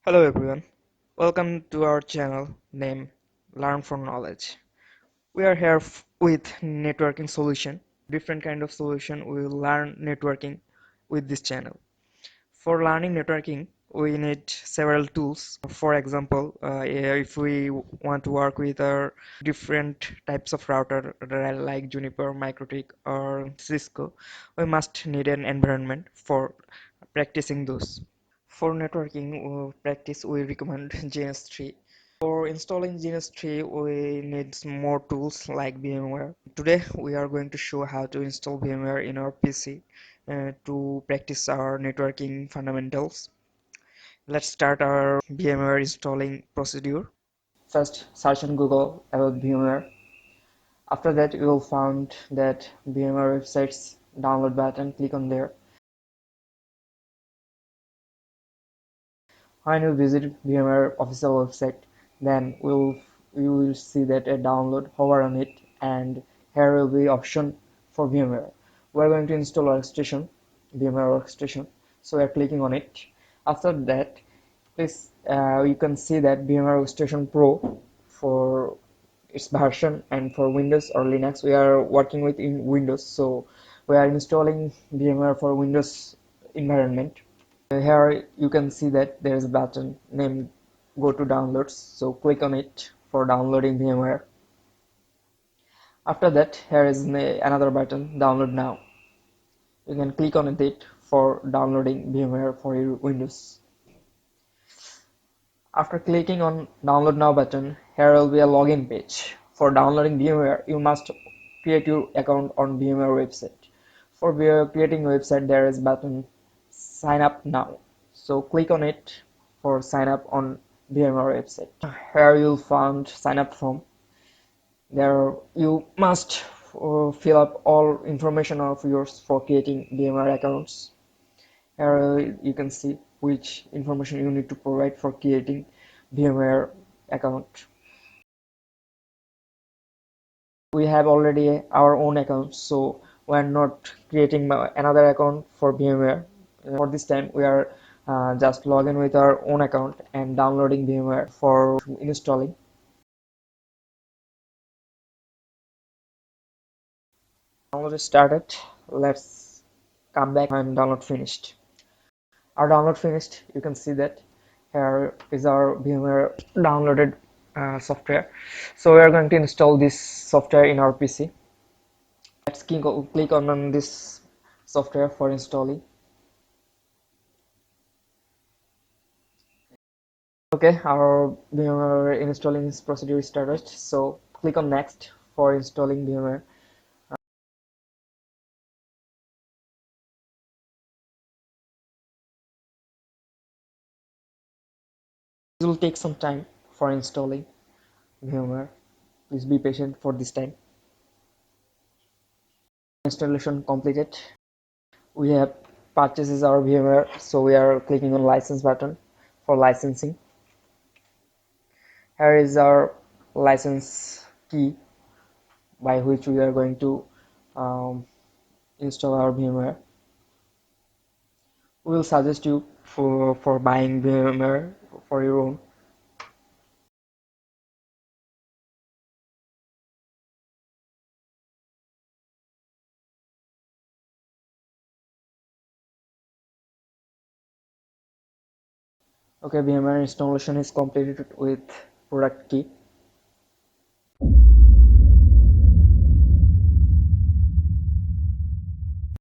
Hello everyone, welcome to our channel named Learn for Knowledge. We are here with networking solution, different kind of solution. We will learn networking with this channel. For learning networking, we need several tools. For example, if we want to work with our different types of router like Juniper, MikroTik or Cisco, we must need an environment for practicing those. For networking practice, we recommend GNS3. For installing GNS3, we need some more tools like VMware. Today, we are going to show how to install VMware in our PC to practice our networking fundamentals. Let's start our VMware installing procedure. First, search on Google about VMware. After that, you will find that VMware website's download button. Click on there. When you visit VMware official website, then you will see that a download. Hover on it, and here will be option for VMware. We're going to install workstation, VMware Workstation. So we're clicking on it. After that, please you can see that VMware Workstation Pro for its version, and for Windows or Linux we are working with in Windows. So we are installing VMware for Windows environment. Here you can see that there is a button named Go to Downloads, so click on it for downloading VMware. After that, here is another button, Download Now. You can click on it for downloading VMware for your Windows. After clicking on Download Now button, here will be a login page. For downloading VMware, you must create your account on VMware website. For creating a website, there is button Sign Up Now. So click on it for sign up on VMware website. Here you'll find sign up form. There you must fill up all information of yours for creating VMware accounts. Here you can see which information you need to provide for creating VMware account. We have already our own account, so we are not creating another account for VMware. For this time, we are just log in with our own account and downloading VMware for installing. Download is started. Let's come back when download finished. Our download finished. You can see that here is our VMware downloaded software. So we are going to install this software in our PC. Let's click on this software for installing. Okay, our VMware installing this procedure is started. So click on next for installing VMware. It will take some time for installing VMware. Please be patient for this time. Installation completed. We have purchases our VMware, so we are clicking on license button for licensing. Here is our license key by which we are going to install our VMware. We will suggest you for buying VMware for your own. Okay, VMware installation is completed with product key.